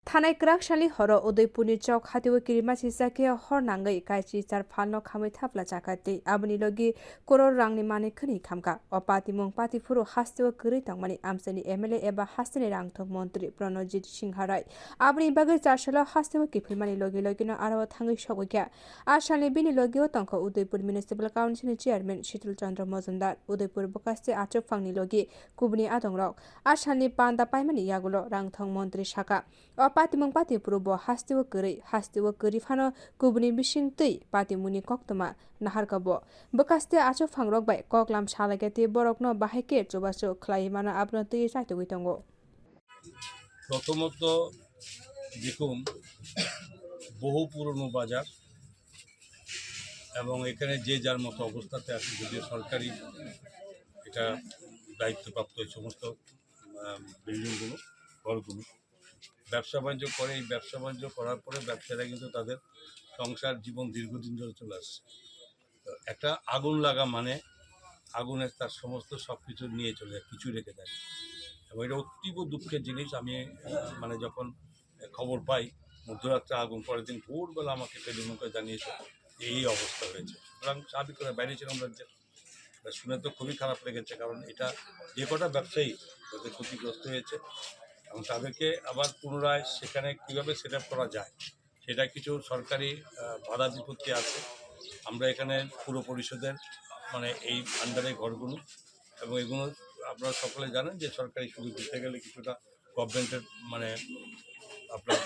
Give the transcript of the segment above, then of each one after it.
थानाय क्राकशाली हर उदयपुरनि चौक हातिव किरिमाची जाके हर नांगै कायची चार फालनो खामै थापला जाकाते आबनि लगी करोड़ रांनि माने खनि खामका अपाति मुं पाति फुरु हास्तिव गरै तंगमानि आमसनि एमएलए एबा हास्तिनि रांथक मन्त्री प्रणजित सिंह राय आबनि बागै चारसला हास्तिव किफिलमानि लगी लगिनो आरो थांगै सगैख्या आशालनि बिनि लगियो तंख उदयपुर म्युनिसिपल काउन्सिलनि चेयरमैन शीतल चन्द्र मजुमदार उदयपुर बकास्ते आचक फांनि लगी कुबनि आदंरक आशालनि पान्दा पाइमानि यागुलो रांथक मन्त्री शाखा पातिमं पाति पुरुब हास्तिव गरी फानो कुबनि बिसिं तै पातिमुनि कक्तमा नाहारकाबो बकास्ते आचो फांरक बाय ककलाम सालागेते बरकनो बाहायके चोबासो ख्लाइमाना आपनो तै साइतो गइतंगो প্রথমত দেখুন বহু পুরনো বাজার এবং এখানে যে যার মতো অবস্থাতে আছে যদিও সরকারি এটা দায়িত্বপ্রাপ্ত এই সমস্ত বিল্ডিংগুলো ঘরগুলো ব্যবসা বাণিজ্য করে এই ব্যবসা বাণিজ্য করার পরে ব্যবসায়ীরা কিন্তু তাদের সংসার জীবন দীর্ঘদিন ধরে চলে আসছে একটা আগুন লাগা মানে আগুনের তার সমস্ত সব কিছু নিয়ে চলে যায় কিছু রেখে দেয় এবং এটা অতীব দুঃখের জিনিস আমি মানে যখন খবর পাই মধ্যরাত্রে আগুন পরের দিন ভোরবেলা আমাকে টেলিফোন করে জানিয়েছে এই অবস্থা হয়েছে সুতরাং স্বাভাবিক করে বাইরে ছিলাম রাজ্যের শুনে তো খুবই খারাপ লেগেছে কারণ এটা যে কটা ব্যবসায়ী তাদের ক্ষতিগ্রস্ত হয়েছে এবং তাদেরকে আবার পুনরায় সেখানে কীভাবে সেট আপ করা যায় সেটা কিছু সরকারি বাধা বিপত্তি আছে আমরা এখানে পুর পরিষদের মানে এই আন্ডারে ঘরগুলো এবং এগুলো আপনারা সকলে জানেন যে সরকারি সুযোগ দিতে গেলে কিছুটা গভর্নমেন্টের মানে আপনার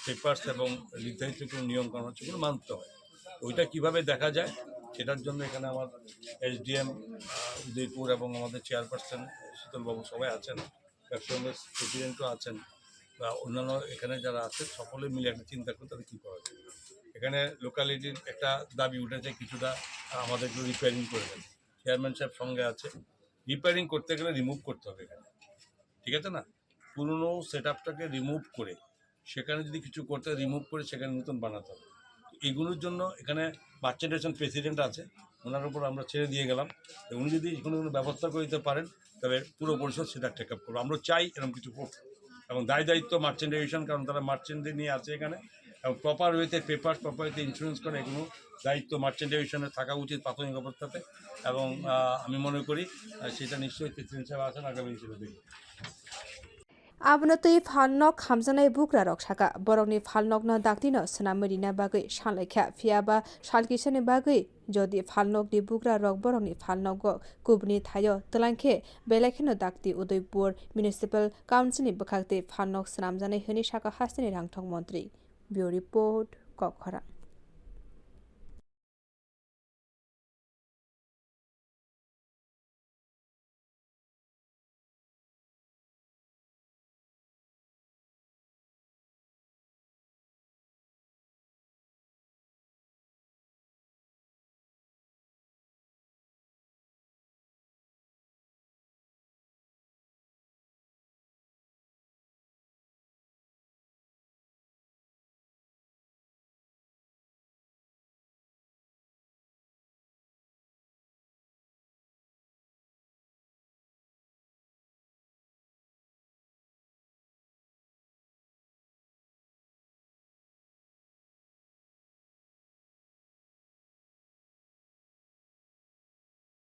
পেপারস এবং নির্ধারিত কোনো নিয়মকানুন আছে সেগুলো মানতে হয় ওইটা কীভাবে দেখা যায় সেটার জন্য এখানে আমার এসডিএম উদয়পুর এবং আমাদের চেয়ারপারসন শীতলবাবু সবাই আছেন ব্যবসা প্রেসিডেন্টও আছেন বা অন্যান্য এখানে যারা আছেন সকলে মিলে একটা চিন্তা করে তাদের কী করা যায় এখানে লোকালিটির একটা দাবি উঠেছে কিছুটা আমাদেরকে রিপেয়ারিং করে দেন চেয়ারম্যান সাহেব সঙ্গে আছে রিপেয়ারিং করতে গেলে রিমুভ করতে হবে এখানে ঠিক আছে না পুরনো সেট আপটাকে রিমুভ করে সেখানে যদি কিছু করতে রিমুভ করে সেখানে নতুন বানাতে হবে এগুলোর জন্য এখানে মার্চেন্টেশন প্রেসিডেন্ট আছে ওনার উপর আমরা ছেড়ে দিয়ে গেলাম উনি যদি কোনো ব্যবস্থা করে দিতে পারেন তবে পুরো পরিষদ সেটা টেক আপ করবো আমরা চাই এরকম কিছু করতে এবং দায়িত্ব মার্চেন্টেশন কারণ তারা মার্চেন্টে নিয়ে আছে এখানে এবং প্রপার ওয়েতে পেপার প্রপার ওয়েতে ইন্স্যুরেন্স করে এগুলো দায়িত্ব মার্চেন্টেশনের থাকা উচিত প্রাথমিক অবস্থাতে এবং আমি মনে করি সেটা নিশ্চয়ই প্রেসিডেন্ট সাহেব আছেন আগামী হিসেবে দেখি आबनतै फालनक खामजानाय बुग्रा रक्षाका बरकनि फालनकनो दाक्तिनो सनामरिना बागै सानलायख्या फियाबा सालकिसनि बागै जदि फालनकनि बुग्रा रक बरकनि फालनक कुबनि थायो तलांखे बेलाखेनो दाक्ति उदयपुर म्युनिसिपल काउन्सिलनि बखाक्ते फालनक सनामजानाय होनि साका हास्तिनि रांथक मन्त्री ब्युरो रिपोर्ट ककखरा।